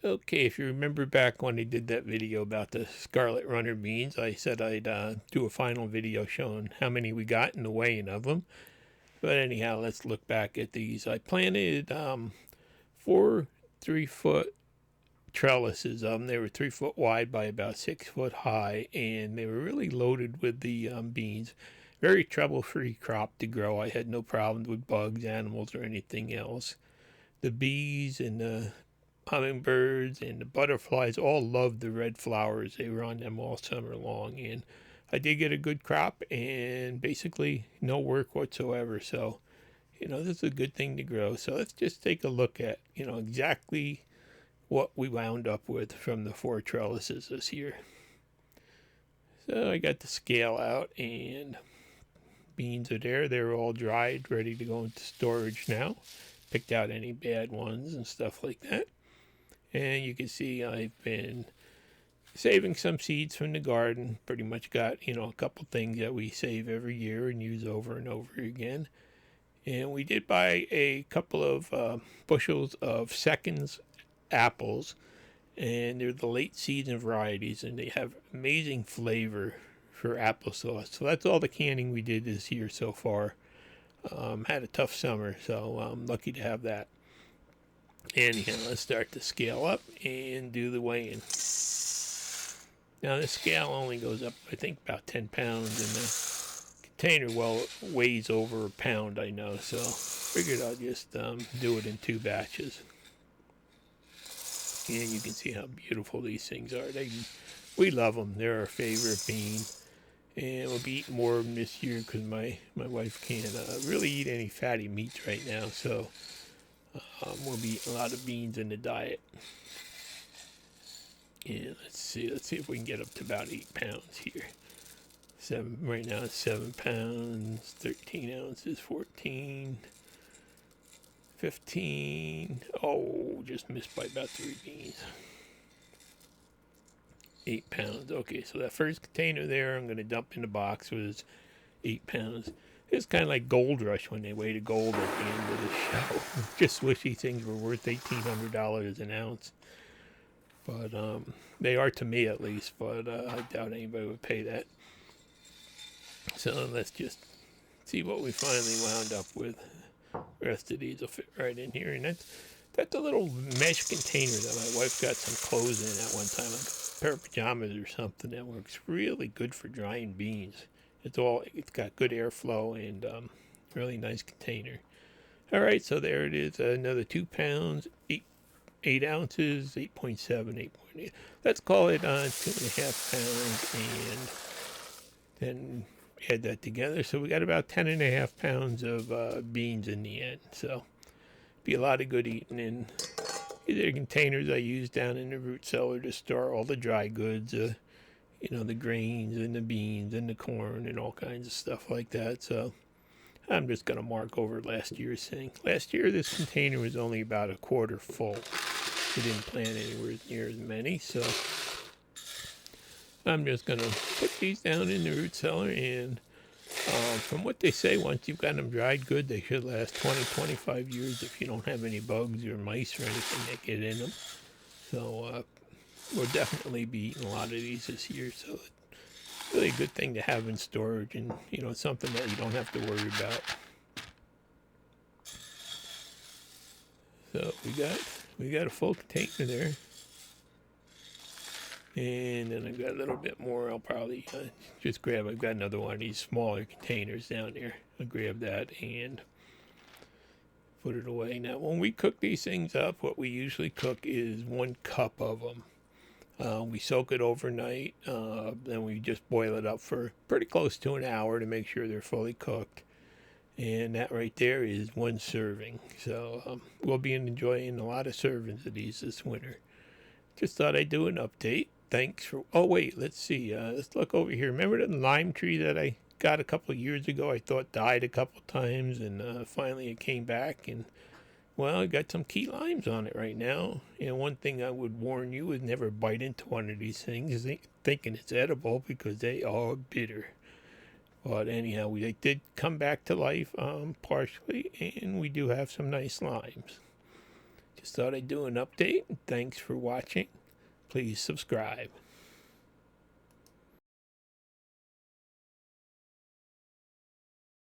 Okay, if you remember back when I did that video about the Scarlet Runner Beans, I said I'd do a final video showing how many we got and the weighing of them. But anyhow, let's look back at these. I planted 4 3-foot trellises. They were 3 foot wide by about 6 foot high, and they were really loaded with the beans. Very trouble-free crop to grow. I had no problems with bugs, animals, or anything else. The bees and the hummingbirds and the butterflies all loved the red flowers. They were on them all summer long, and I did get a good crop and basically no work whatsoever. So, this is a good thing to grow. So let's just take a look at, exactly what we wound up with from the 4 trellises this year. So I got the scale out, and beans are there. They're all dried, ready to go into storage now. Picked out any bad ones and stuff like that. And you can see I've been saving some seeds from the garden. Pretty much got, a couple things that we save every year and use over and over again. And we did buy a couple of bushels of seconds apples. And they're the late season varieties, and they have amazing flavor for applesauce. So that's all the canning we did this year so far. Had a tough summer, so I'm lucky to have that. Anyhow, let's start to scale up and do the weighing. Now the scale only goes up, I think, about 10 pounds, and the container, weighs over a pound, I know, so figured I'll just do it in 2 batches. And you can see how beautiful these things are. We love them. They're our favorite bean. And we'll be eating more of them this year because my wife can't really eat any fatty meats right now, so we'll be eating a lot of beans in the diet. And let's see if we can get up to about 8 pounds here. Right now it's 7 pounds, 13 ounces, 14, 15. Oh, just missed by about 3 beans. 8 pounds. Okay, so that first container there I'm going to dump in the box was 8 pounds. It's kind of like Gold Rush when they weighed gold at the end of the show. Just wish these things were worth $1,800 an ounce. But they are to me at least, but I doubt anybody would pay that. So let's just see what we finally wound up with. The rest of these will fit right in here. And that's a little mesh container that my wife got some clothes in at one time, like a pair of pajamas or something. That works really good for drying beans. It's got good airflow and really nice container. All right, so there it is. Another 2 pounds, 8 ounces, 8.7, 8.8. Let's call it 2.5 pounds, and then add that together. So we got about 10.5 pounds of beans in the end. So be a lot of good eating. And these are containers I use down in the root cellar to store all the dry goods. The grains and the beans and the corn and all kinds of stuff like that. So I'm just going to mark over last year's thing. Last year, this container was only about a quarter full. We didn't plant anywhere near as many, so I'm just going to put these down in the root cellar. And from what they say, once you've got them dried good, they should last 20-25 years if you don't have any bugs or mice or anything that get in them. So we'll definitely be eating a lot of these this year, so it's really a good thing to have in storage, and something that you don't have to worry about. So we got a full container there, and then I've got a little bit more. I'll probably just grab. I've got another one of these smaller containers down there. I'll grab that and put it away. Now, when we cook these things up, what we usually cook is 1 cup of them. We soak it overnight, then we just boil it up for pretty close to an hour to make sure they're fully cooked. And that right there is 1 serving. So we'll be enjoying a lot of servings of these this winter. Just thought I'd do an update. Thanks for... Oh, wait, let's see. Let's look over here. Remember the lime tree that I got a couple of years ago? I thought died a couple of times, and finally it came back, and well, I got some key limes on it right now. And one thing I would warn you is never bite into one of these things thinking it's edible, because they are bitter. But anyhow, they did come back to life partially, and we do have some nice limes. Just thought I'd do an update. Thanks for watching. Please subscribe.